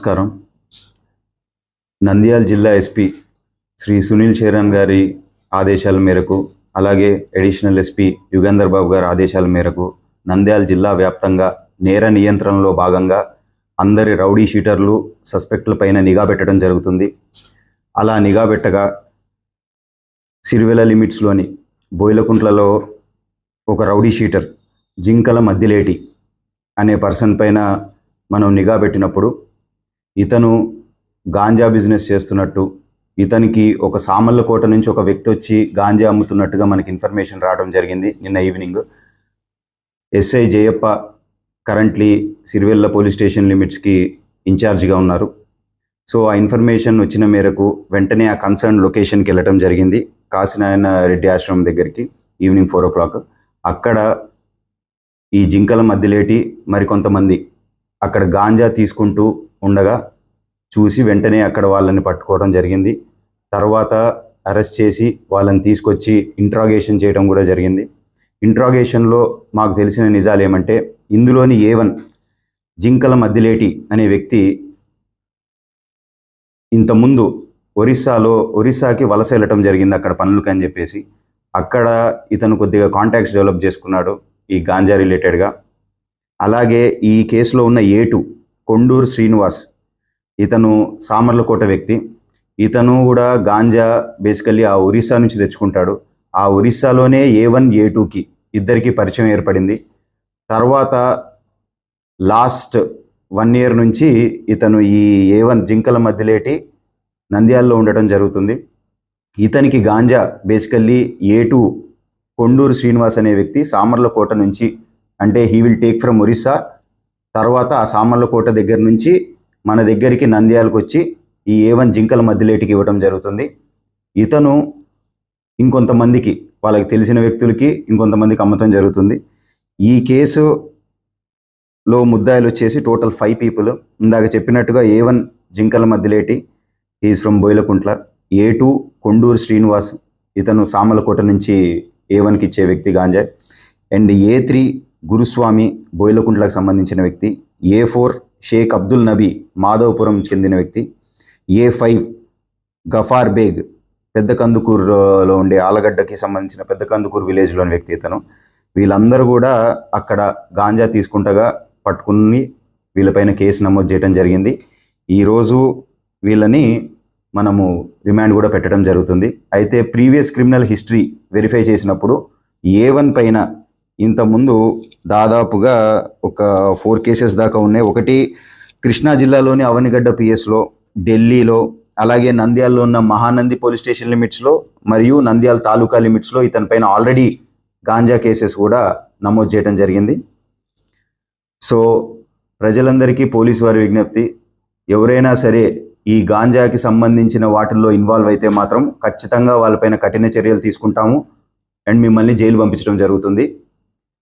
నమస్కారం. నంద్యాల జిల్లా ఎస్పీ శ్రీ సునీల్ చరణ్ గారి ఆదేశాల మేరకు, అలాగే అడిషనల్ ఎస్పీ యుగంధర్ బాబు గారి ఆదేశాల మేరకు నంద్యాల జిల్లా వ్యాప్తంగా నేర నియంత్రణలో భాగంగా అందరి రౌడీ షీటర్లు, సస్పెక్టుల పైన నిఘా పెట్టడం జరుగుతుంది. అలా నిఘా పెట్టగా సిరివెల లిమిట్స్లోని బోయిలకుంట్లలో ఒక రౌడీ షీటర్ జింకల మద్దిలేటి అనే పర్సన్ పైన మనం నిఘా పెట్టినప్పుడు ఇతను గాంజా బిజినెస్ చేస్తున్నట్టు, ఇతనికి ఒక సామర్లకోట నుంచి ఒక వ్యక్తి వచ్చి గాంజా అమ్ముతున్నట్టుగా మనకి ఇన్ఫర్మేషన్ రావడం జరిగింది నిన్న evening. SI Jayappa currently Sirivella police station లిమిట్స్కి ఇన్ఛార్జిగా ఉన్నారు. సో ఆ ఇన్ఫర్మేషన్ వచ్చిన మేరకు వెంటనే ఆ కన్సర్న్ లొకేషన్కి వెళ్ళటం జరిగింది, కాశీనారాయణ రెడ్డి ఆశ్రమం దగ్గరికి ఈవినింగ్ 4 o'clock. అక్కడ ఈ జింకల మద్దిలేటి మరికొంతమంది అక్కడ గాంజా తీసుకుంటూ ఉండగా చూసి వెంటనే అక్కడ వాళ్ళని పట్టుకోవడం జరిగింది. తర్వాత అరెస్ట్ చేసి వాళ్ళని తీసుకొచ్చి ఇంట్రాగేషన్ చేయడం కూడా జరిగింది. ఇంట్రాగేషన్లో మాకు తెలిసిన నిజాలు ఏమంటే, ఇందులోని A1 జింకల మద్దిలేటి అనే వ్యక్తి ఇంతకుముందు ఒరిస్సాకి వలస వెళ్ళటం జరిగింది అక్కడ పనులకి అని చెప్పేసి. అక్కడ ఇతను కొద్దిగా కాంటాక్ట్స్ డెవలప్ చేసుకున్నాడు ఈ గాంజా రిలేటెడ్గా. అలాగే ఈ కేసులో ఉన్న A2 కొండూరు శ్రీనివాస్, ఇతను సామర్లకోట వ్యక్తి. ఇతను కూడా గాంజా బేసికల్లీ ఆ ఒరిస్సా నుంచి తెచ్చుకుంటాడు. ఆ ఒరిస్సాలోనే A1 A2కి ఇద్దరికి పరిచయం ఏర్పడింది. తర్వాత లాస్ట్ 1 year నుంచి ఇతను ఈ A1 జింకల మద్దిలేటి నంద్యాలలో ఉండటం జరుగుతుంది. ఇతనికి గాంజా బేసికల్లీ A2 కొండూరు శ్రీనివాస్ అనే వ్యక్తి సామర్లకోట నుంచి, అంటే he will take from Orissa, తర్వాత ఆ సామర్లకోట దగ్గర నుంచి మన దగ్గరికి నంద్యాలకు వచ్చి ఈ A1 జింకల మద్దిలేటికి ఇవ్వడం జరుగుతుంది. ఇతను ఇంకొంతమందికి, వాళ్ళకి తెలిసిన వ్యక్తులకి ఇంకొంతమందికి అమ్మటం జరుగుతుంది. ఈ కేసులో ముద్దాయిలు వచ్చేసి టోటల్ 5 people. ఇందాక చెప్పినట్టుగా A1 Jinkala Maddileti, is from Boyalakuntla. A2 Konduru Srinivas, ఇతను సామర్లకోట నుంచి A1కి ఇచ్చే వ్యక్తి గాంజా. అండ్ A3 గురుస్వామి, బోయిలకుంట్లకు సంబంధించిన వ్యక్తి. A4 షేక్ అబ్దుల్ నబీ, మాధవపురం చెందిన వ్యక్తి. A5 గఫార్ బేగ్, పెద్ద కందుకూరులో ఉండే ఆలగడ్డకి సంబంధించిన పెద్ద కందుకూరు విలేజ్లోని వ్యక్తి ఇతను. వీళ్ళందరూ కూడా అక్కడ గాంజా తీసుకుంటగా పట్టుకుని వీళ్ళపైన కేసు నమోదు చేయడం జరిగింది. ఈరోజు వీళ్ళని మనము రిమాండ్ కూడా పెట్టడం జరుగుతుంది. అయితే ప్రీవియస్ క్రిమినల్ హిస్టరీ వెరిఫై చేసినప్పుడు A1 పైన ఇంతకుముందు దాదాపుగా ఒక 4 cases దాకా ఉన్నాయి. ఒకటి కృష్ణా జిల్లాలోని అవనిగడ్డ పిఎస్లో, ఢిల్లీలో, అలాగే నంద్యాలలో ఉన్న మహానంది పోలీస్ స్టేషన్ లిమిట్స్లో మరియు నంద్యాల తాలూకా లిమిట్స్లో ఇతని పైన ఆల్రెడీ గాంజా కేసెస్ కూడా నమోదు చేయడం జరిగింది. సో ప్రజలందరికీ పోలీసు వారి విజ్ఞప్తి, ఎవరైనా సరే ఈ గాంజాకి సంబంధించిన వాటిల్లో ఇన్వాల్వ్ అయితే మాత్రం ఖచ్చితంగా వాళ్ళపైన కఠిన చర్యలు తీసుకుంటాము అండ్ మిమ్మల్ని జైలు పంపించడం జరుగుతుంది.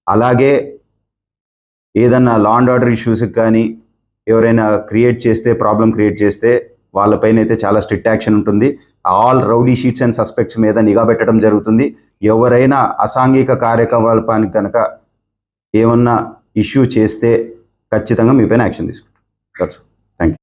అలాగే ఏదన్నా లా అండ్ ఆర్డర్ ఇష్యూస్కి కానీ ఎవరైనా ప్రాబ్లం క్రియేట్ చేస్తే వాళ్ళపైన అయితే చాలా స్ట్రిక్ట్ యాక్షన్ ఉంటుంది. All rowdy sheets and suspects మీద నిఘా పెట్టడం జరుగుతుంది. ఎవరైనా అసాంఘిక కార్యకలాపానికి కనుక ఏమన్నా ఇష్యూ చేస్తే ఖచ్చితంగా మీపైన యాక్షన్ తీసుకుంటాం.